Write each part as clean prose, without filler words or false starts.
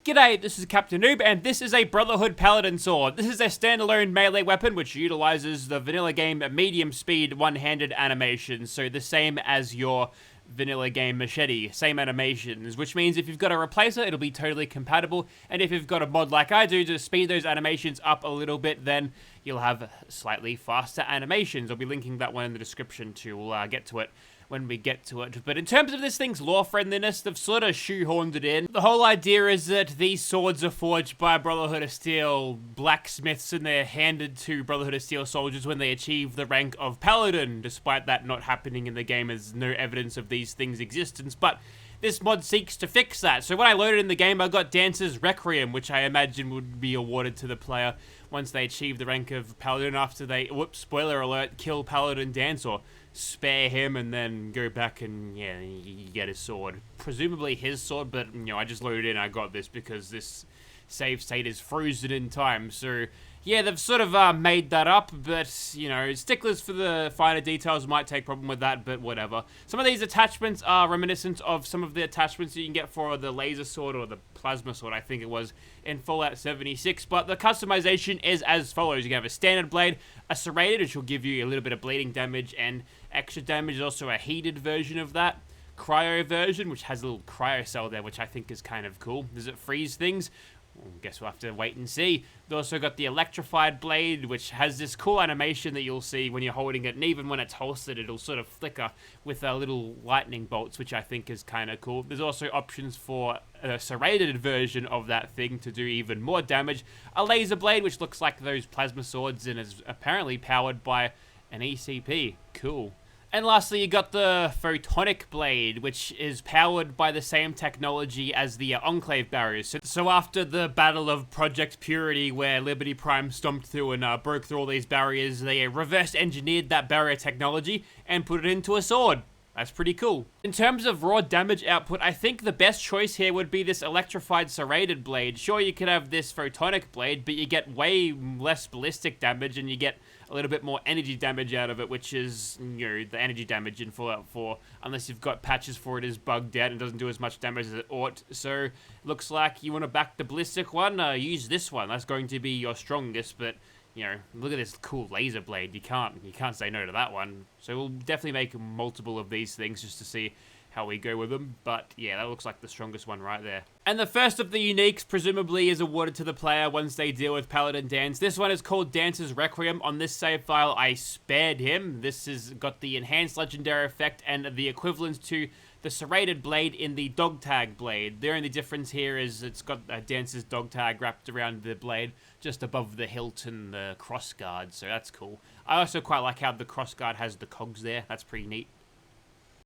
G'day, this is Captainoob, and this is a Brotherhood Paladin sword. This is a standalone melee weapon which utilizes the vanilla game medium speed one-handed animation, so the same as your vanilla game machete, same animations, which means if you've got a replacer, it'll be totally compatible, and if you've got a mod like I do to speed those animations up a little bit, then you'll have slightly faster animations. I'll be linking that one in the description too. We'll get to it when we get to it. But in terms of this thing's lore friendliness, they've sort of shoehorned it in. The whole idea is that these swords are forged by Brotherhood of Steel blacksmiths, and they're handed to Brotherhood of Steel soldiers when they achieve the rank of Paladin, despite that not happening in the game. There's no evidence of these things' existence, but this mod seeks to fix that. So when I loaded in the game, I got Dancer's Requiem, which I imagine would be awarded to the player once they achieve the rank of Paladin after they, whoops, spoiler alert, kill Paladin Dance, or spare him and then go back and, yeah, you get his sword. Presumably his sword, but, you know, I just loaded in and I got this because this save state is frozen in time. So, yeah, they've sort of made that up, but, you know, sticklers for the finer details might take problem with that, but whatever. Some of these attachments are reminiscent of some of the attachments that you can get for the laser sword or the plasma sword, I think it was, in Fallout 76, but the customization is as follows. You can have a standard blade, a serrated, which will give you a little bit of bleeding damage and extra damage. There's also a heated version of that, cryo version, which has a little cryo cell there, which I think is kind of cool. Does it freeze things? Well, I guess we'll have to wait and see. They've also got the electrified blade, which has this cool animation that you'll see when you're holding it, and even when it's holstered, it'll sort of flicker with little lightning bolts, which I think is kind of cool. There's also options for a serrated version of that thing to do even more damage. A laser blade, which looks like those plasma swords and is apparently powered by an ECP. Cool. And lastly, you got the Photonic Blade, which is powered by the same technology as the Enclave barriers. So after the Battle of Project Purity, where Liberty Prime stomped through and broke through all these barriers, they reverse engineered that barrier technology and put it into a sword. That's pretty cool. In terms of raw damage output, I think the best choice here would be this electrified serrated blade. Sure, you could have this photonic blade, but you get way less ballistic damage and you get a little bit more energy damage out of it, which is, you know, the energy damage in Fallout 4, unless you've got patches for it, is bugged out and doesn't do as much damage as it ought. So, looks like you want to back the ballistic one, use this one. That's going to be your strongest, but, you know, look at this cool laser blade. You can't say no to that one. So we'll definitely make multiple of these things just to see how we go with them. But yeah, that looks like the strongest one right there. And the first of the uniques presumably is awarded to the player once they deal with Paladin Dance. This one is called Dancer's Requiem. On this save file, I spared him. This has got the enhanced legendary effect and the equivalent to the serrated blade in the dog tag blade. The only difference here is it's got a Dancer's dog tag wrapped around the blade just above the hilt and the crossguard, so that's cool. I also quite like how the crossguard has the cogs there. That's pretty neat.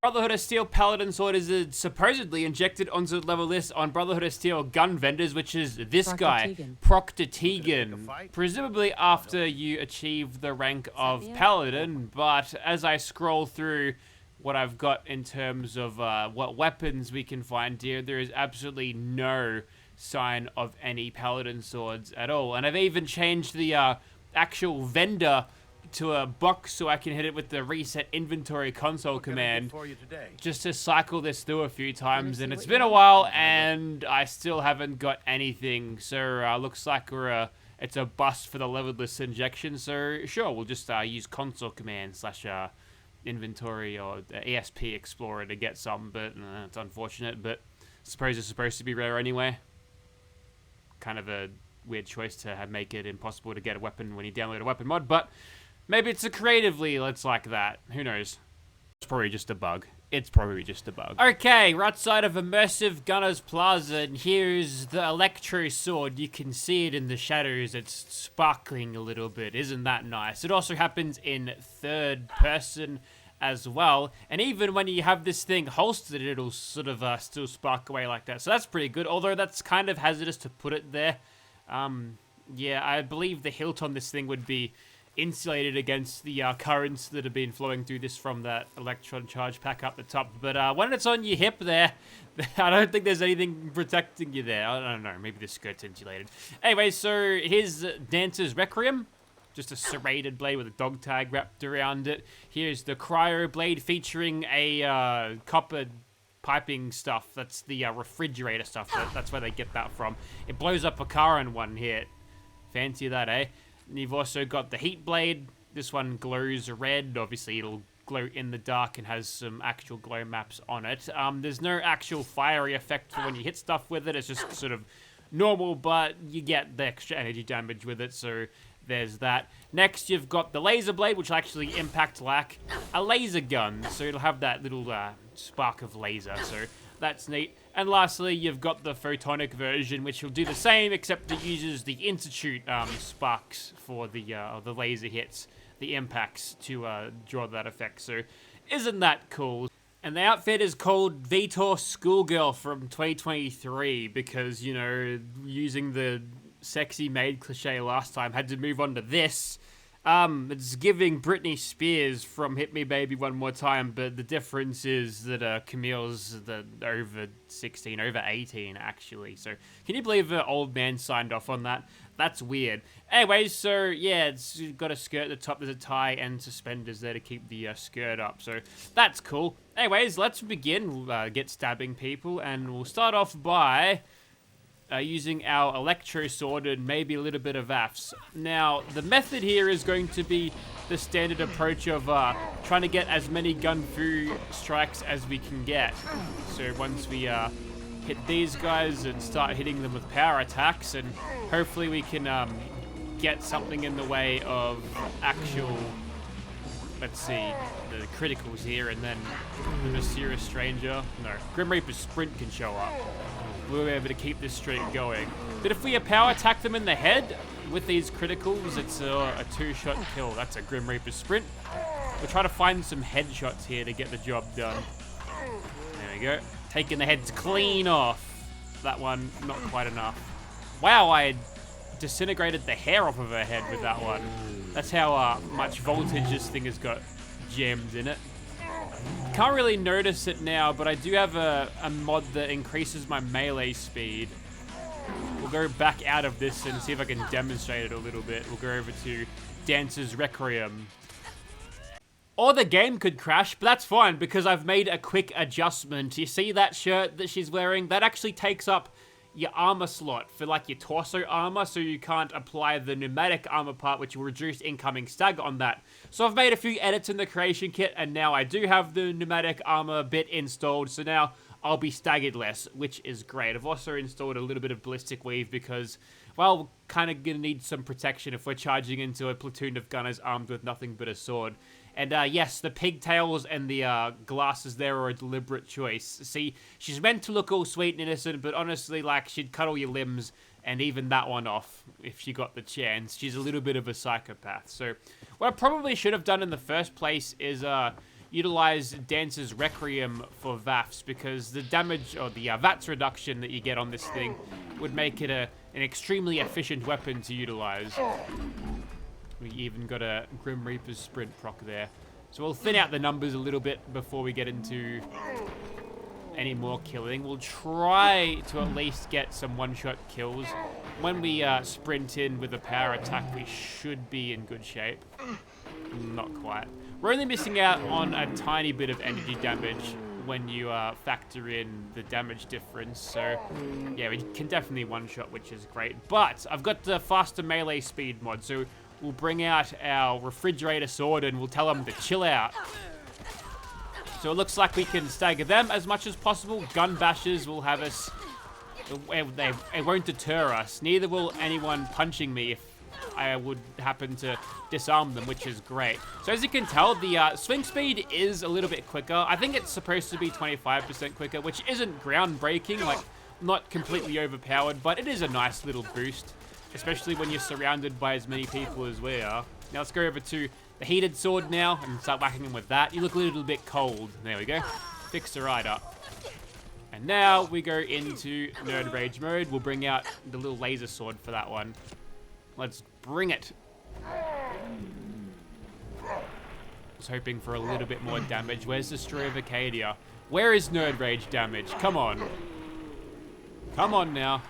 Brotherhood of Steel Paladin sword is supposedly injected onto the level list on Brotherhood of Steel gun vendors, which is this guy, Proctor Tegan. Presumably after you achieve the rank of Paladin, but as I scroll through what I've got in terms of what weapons we can find here, there is absolutely no sign of any Paladin swords at all. And I've even changed the actual vendor to a box so I can hit it with the reset inventory console command just to cycle this through a few times, and it's been a while and I still haven't got anything. So looks like it's a bust for the level list injection. So sure, we'll just use console command / inventory or ESP Explorer to get some, but it's unfortunate. But I suppose it's supposed to be rare anyway. Kind of a weird choice to make it impossible to get a weapon when you download a weapon mod, but maybe it's creatively it's like that. Who knows? It's probably just a bug. It's probably just a bug. Okay, right side of Immersive Gunner's Plaza, and here's the Electro Sword. You can see it in the shadows. It's sparkling a little bit. Isn't that nice? It also happens in third person as well, and even when you have this thing holstered, it'll sort of still spark away like that. So that's pretty good, although that's kind of hazardous to put it there. Yeah, I believe the hilt on this thing would be insulated against the currents that have been flowing through this from that electron charge pack up the top. But when it's on your hip there, I don't think there's anything protecting you there. I don't know, maybe the skirt's insulated. Anyway, so here's Dancer's Requiem. Just a serrated blade with a dog tag wrapped around it. Here's the Cryo Blade featuring a copper piping stuff. That's the refrigerator stuff. That's where they get that from. It blows up a car in one hit. Fancy that, eh? And you've also got the heat blade. This one glows red. Obviously, it'll glow in the dark and has some actual glow maps on it. There's no actual fiery effect for when you hit stuff with it. It's just sort of normal, but you get the extra energy damage with it, so there's that. Next, you've got the laser blade, which will actually impact like a laser gun, so it'll have that little spark of laser, so that's neat. And lastly, you've got the photonic version, which will do the same, except it uses the institute sparks for the laser hits, the impacts to draw that effect. So isn't that cool? And the outfit is called Vtaw Schoolgirl from 2023 because, you know, using the sexy maid cliche last time, had to move on to this. It's giving Britney Spears from Hit Me Baby One More Time, but the difference is that Camille's over 16, over 18 actually. So can you believe the old man signed off on that? That's weird. Anyways, so yeah, it's got a skirt at the top, there's a tie and suspenders there to keep the skirt up. So that's cool. Anyways, let's begin. We'll get stabbing people, and we'll start off by using our electro sword and maybe a little bit of AFs. Now, the method here is going to be the standard approach of trying to get as many gun-fu strikes as we can get. So once we hit these guys and start hitting them with power attacks, and hopefully we can get something in the way of actual, let's see, the criticals here, and then the mysterious stranger. No, Grim Reaper's sprint can show up. We'll be able to keep this streak going. But if we power attack them in the head with these criticals, it's a two-shot kill. That's a Grim Reaper sprint. We'll try to find some headshots here to get the job done. There we go. Taking the heads clean off. That one, not quite enough. Wow, I disintegrated the hair off of her head with that one. That's how much voltage this thing has got jammed in it. Can't really notice it now, but I do have a mod that increases my melee speed. We'll go back out of this and see if I can demonstrate it a little bit. We'll go over to Dancer's Requiem. Or the game could crash, but that's fine because I've made a quick adjustment. You see that shirt that she's wearing? That actually takes up your armor slot for like your torso armor, so you can't apply the pneumatic armor part, which will reduce incoming stagger on that. So I've made a few edits in the creation kit, and now I do have the pneumatic armor bit installed, so now I'll be staggered less, which is great. I've also installed a little bit of ballistic weave because, well, we're kind of gonna need some protection if we're charging into a platoon of gunners armed with nothing but a sword. And yes, the pigtails and the glasses there are a deliberate choice. See, she's meant to look all sweet and innocent, but honestly, like, she'd cut all your limbs and even that one off if she got the chance. She's a little bit of a psychopath. So what I probably should have done in the first place is utilize Dancer's Requiem for VAFs, because the damage, or the VATS reduction that you get on this thing would make it an extremely efficient weapon to utilize. We even got a Grim Reaper's sprint proc there. So we'll thin out the numbers a little bit before we get into any more killing. We'll try to at least get some one-shot kills. When we sprint in with a power attack, we should be in good shape. Not quite. We're only missing out on a tiny bit of energy damage when you factor in the damage difference. So yeah, we can definitely one-shot, which is great. But I've got the faster melee speed mod, so we'll bring out our refrigerator sword and we'll tell them to chill out. So it looks like we can stagger them as much as possible. Gun bashers will have us, it won't deter us. Neither will anyone punching me if I would happen to disarm them, which is great. So as you can tell, the swing speed is a little bit quicker. I think it's supposed to be 25% quicker, which isn't groundbreaking, like not completely overpowered, but it is a nice little boost, especially when you're surrounded by as many people as we are. Now let's go over to the heated sword now and start whacking them with that. You look a little bit cold. There we go. Fixed her right up. And now we go into Nerd Rage mode. We'll bring out the little laser sword for that one. Let's bring it. I was hoping for a little bit more damage. Where's Destroy of Acadia? Where is Nerd Rage damage? Come on. Come on now.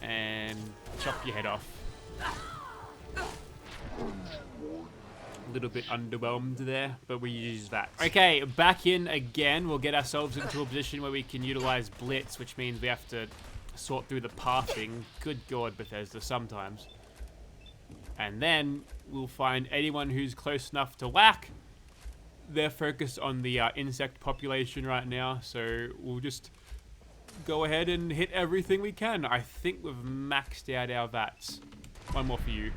And chop your head off. A little bit underwhelmed there, but we use that. Okay, back in again. We'll get ourselves into a position where we can utilize Blitz, which means we have to sort through the pathing. Good God, Bethesda, sometimes. And then we'll find anyone who's close enough to whack. They're focused on the insect population right now, so we'll just go ahead and hit everything we can. I think we've maxed out our VATs. One more for you.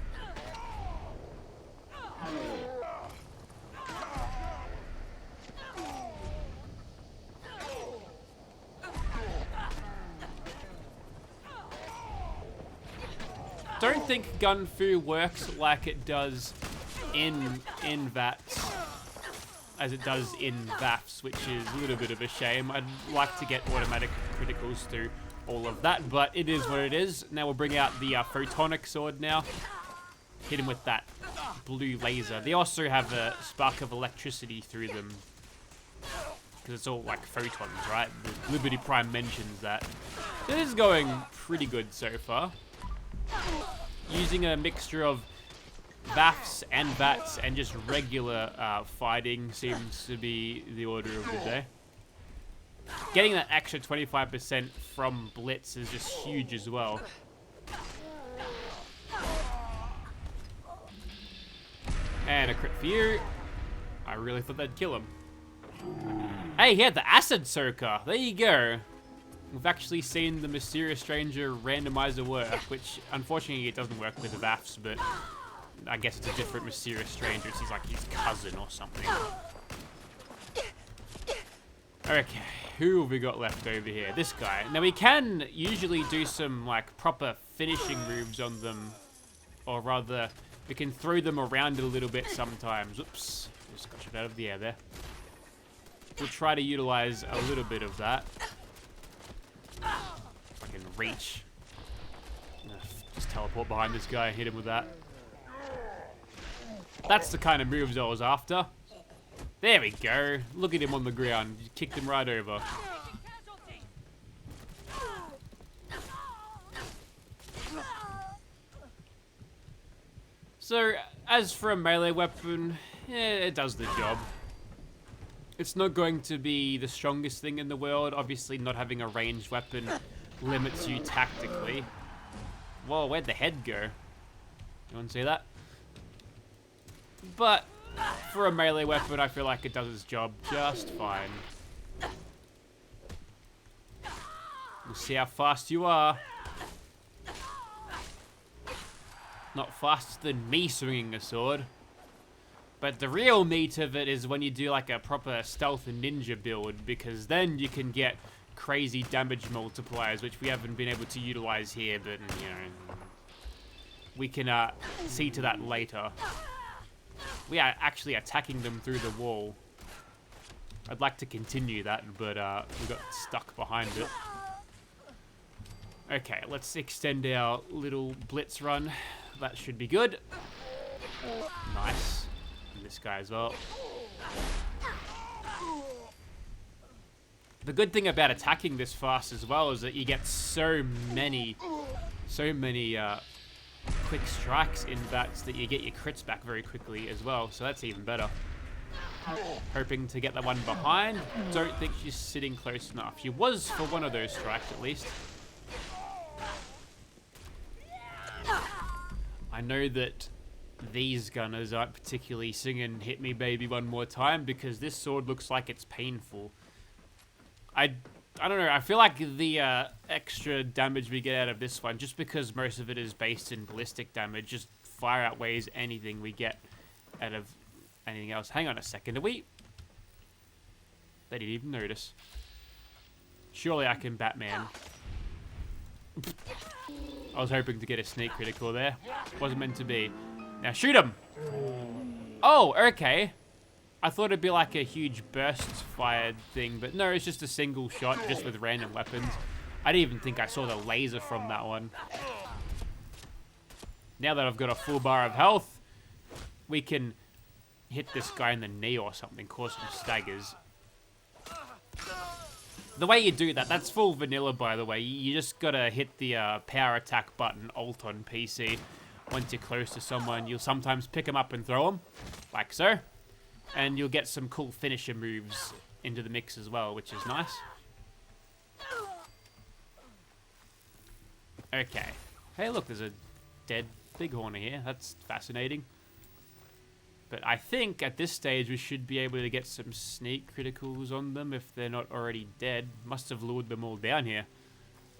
Don't think Gun Fu works like it does in VATs as it does in VAFs, which is a little bit of a shame. I'd like to get automatic criticals through all of that, but it is what it is. Now we'll bring out the photonic sword now. Hit him with that blue laser. They also have a spark of electricity through them, because it's all like photons, right? The Liberty Prime mentions that. This is going pretty good so far. Using a mixture of VAFs and VATs and just regular fighting seems to be the order of the day. Getting that extra 25% from Blitz is just huge as well. And a crit for you. I really thought that'd kill him. Hey, he had the Acid Soaker. There you go. We've actually seen the Mysterious Stranger randomizer work, which unfortunately it doesn't work with the VAFs, but I guess it's a different Mysterious Stranger. It's like his cousin or something. Okay, who have we got left over here? This guy. Now we can usually do some like proper finishing moves on them, or rather, we can throw them around a little bit sometimes. Oops, just got it out of the air there. We'll try to utilize a little bit of that. If I can reach. Just teleport behind this guy and hit him with that. That's the kind of moves I was after. There we go. Look at him on the ground. You kicked him right over. So, as for a melee weapon, it does the job. It's not going to be the strongest thing in the world. Obviously, not having a ranged weapon limits you tactically. Whoa, where'd the head go? You want to see that? But for a melee weapon, I feel like it does its job just fine. We'll see how fast you are. Not faster than me swinging a sword. But the real meat of it is when you do like a proper stealth and ninja build, because then you can get crazy damage multipliers, which we haven't been able to utilize here, but you know, we can see to that later. We are actually attacking them through the wall. I'd like to continue that, but we got stuck behind it. Okay, let's extend our little blitz run. That should be good. Nice. And this guy as well. The good thing about attacking this fast as well is that you get so many quick strikes in VATs that you get your crits back very quickly as well, so that's even better. Hoping to get the one behind. Don't think she's sitting close enough. She was for one of those strikes at least. I know that these gunners aren't particularly singing "Hit Me Baby One More Time" because this sword looks like it's painful. I don't know, I feel like the extra damage we get out of this one, just because most of it is based in ballistic damage, just far outweighs anything we get out of anything else. Hang on a second, They didn't even notice. Surely I can Batman. I was hoping to get a sneak critical there. Wasn't meant to be. Now shoot him! Oh, okay. I thought it'd be like a huge burst fired thing, but no, it's just a single shot, just with random weapons. I didn't even think I saw the laser from that one. Now that I've got a full bar of health, we can hit this guy in the knee or something, cause some staggers. The way you do that, that's full vanilla by the way, you just gotta hit the power attack button, Alt on PC. once you're close to someone, you'll sometimes pick them up and throw them, like so. And you'll get some cool finisher moves into the mix as well, which is nice. Okay. Hey, look, there's a dead bighorn here. That's fascinating. But I think at this stage we should be able to get some sneak criticals on them if they're not already dead. Must have lured them all down here.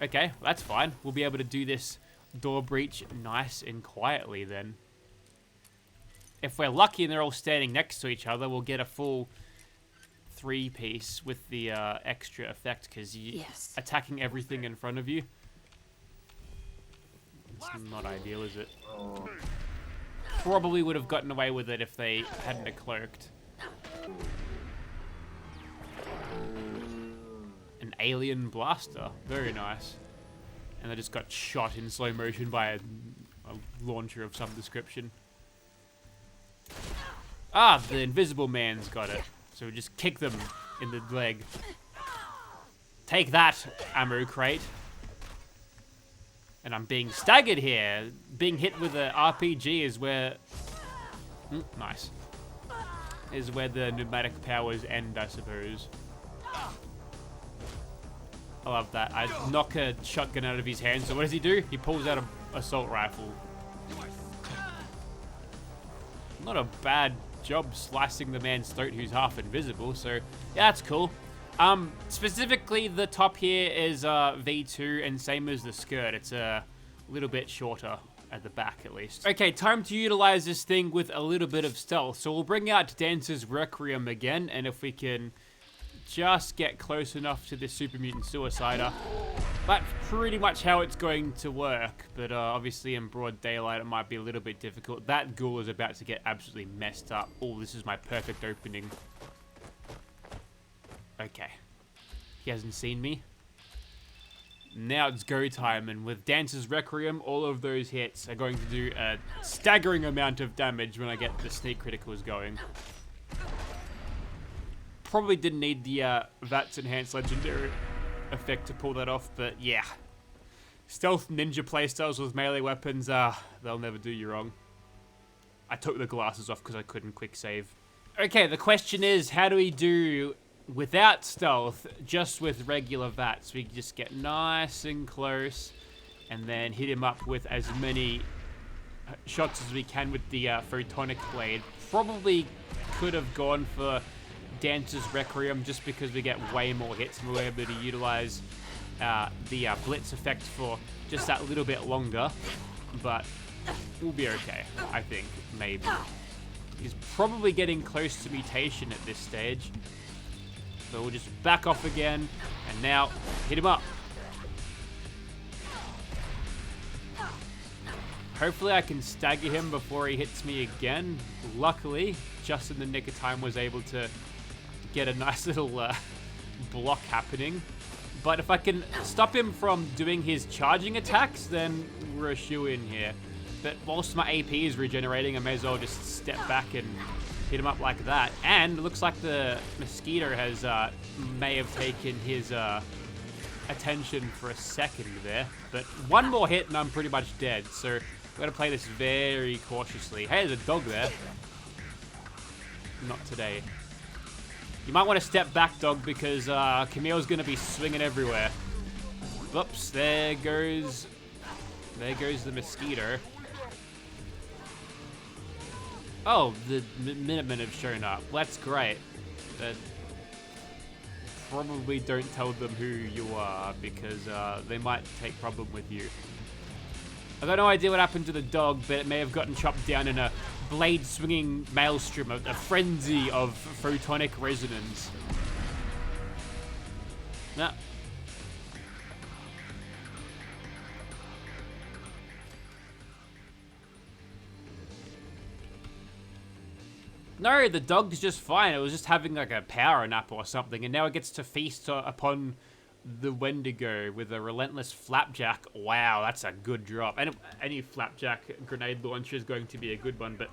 Okay, well, that's fine. We'll be able to do this door breach nice and quietly then. If we're lucky and they're all standing next to each other, we'll get a full 3-piece with the extra effect because you're attacking everything in front of you. It's not ideal, is it? Probably would have gotten away with it if they hadn't have cloaked. An alien blaster. Very nice. And they just got shot in slow motion by a launcher of some description. Ah, the invisible man's got it. So we just kick them in the leg. Take that, ammo crate. And I'm being staggered here. Being hit with an RPG is where... nice. Is where the pneumatic powers end, I suppose. I love that. I knock a shotgun out of his hand. So what does he do? He pulls out an assault rifle. Not a bad job slicing the man's throat who's half invisible. So, yeah, that's cool. Specifically, the top here is V2, and same as the skirt. It's a little bit shorter at the back, at least. Okay, time to utilize this thing with a little bit of stealth. So we'll bring out Dancer's Requiem again, and if we can just get close enough to this Super Mutant Suicider, that's pretty much how it's going to work. But obviously in broad daylight, it might be a little bit difficult. That ghoul is about to get absolutely messed up. Oh, this is my perfect opening. Okay. He hasn't seen me. Now it's go time, and with Dancer's Requiem, all of those hits are going to do a staggering amount of damage when I get the sneak criticals going. Probably didn't need the VATS Enhanced Legendary effect to pull that off, but yeah. Stealth ninja playstyles with melee weapons, they'll never do you wrong. I took the glasses off because I couldn't quick save. Okay, the question is, how do we do without stealth, just with regular VATS? We just get nice and close and then hit him up with as many shots as we can with the photonic blade. Probably could have gone for Dancer's Requiem just because we get way more hits and we're able to utilize the blitz effect for just that little bit longer, but we'll be okay, I think, maybe. He's probably getting close to mutation at this stage. So we'll just back off again, and now hit him up. Hopefully I can stagger him before he hits me again. Luckily, just in the nick of time, was able to get a nice little block happening. But if I can stop him from doing his charging attacks, then we're a shoo-in here. But whilst my AP is regenerating, I may as well just step back and hit him up like that. And it looks like the mosquito has may have taken his attention for a second there. But one more hit and I'm pretty much dead. So we've got to play this very cautiously. Hey, there's a dog there. Not today. You might want to step back, dog, because Camille's going to be swinging everywhere. Whoops, there goes the mosquito. Oh, the Minutemen have shown up. That's great. But probably don't tell them who you are, because they might take problem with you. I've got no idea what happened to the dog, but it may have gotten chopped down in a blade-swinging maelstrom, a frenzy of photonic resonance. Nah. No, the dog's just fine. It was just having like a power nap or something, and now it gets to feast upon the Wendigo with a relentless flapjack. Wow, that's a good drop. And any flapjack grenade launcher is going to be a good one, but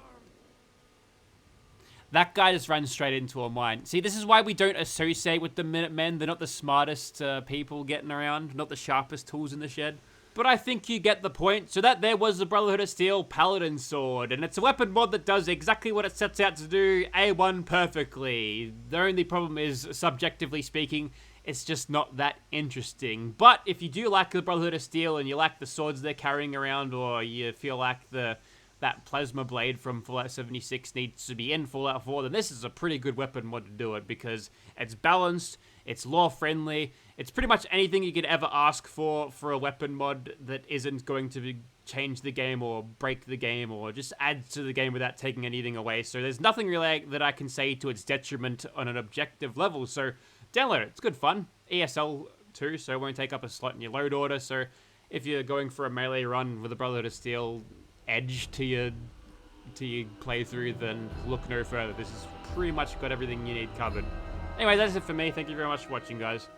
that guy just runs straight into a mine. See, this is why we don't associate with the Minutemen. They're not the smartest people getting around, not the sharpest tools in the shed. But I think you get the point. So that there was the Brotherhood of Steel Paladin sword, and it's a weapon mod that does exactly what it sets out to do, A1 perfectly. The only problem is, subjectively speaking, it's just not that interesting. But if you do like the Brotherhood of Steel and you like the swords they're carrying around, or you feel like that plasma blade from Fallout 76 needs to be in Fallout 4, then this is a pretty good weapon mod to do it, because it's balanced, it's lore-friendly, it's pretty much anything you could ever ask for a weapon mod that isn't going to change the game or break the game or just add to the game without taking anything away. So there's nothing really that I can say to its detriment on an objective level, so download it. It's good fun. ESL too, so it won't take up a slot in your load order, so if you're going for a melee run with a Brotherhood of Steel edge to your playthrough, then look no further. This has pretty much got everything you need covered. Anyway, that's it for me. Thank you very much for watching, guys.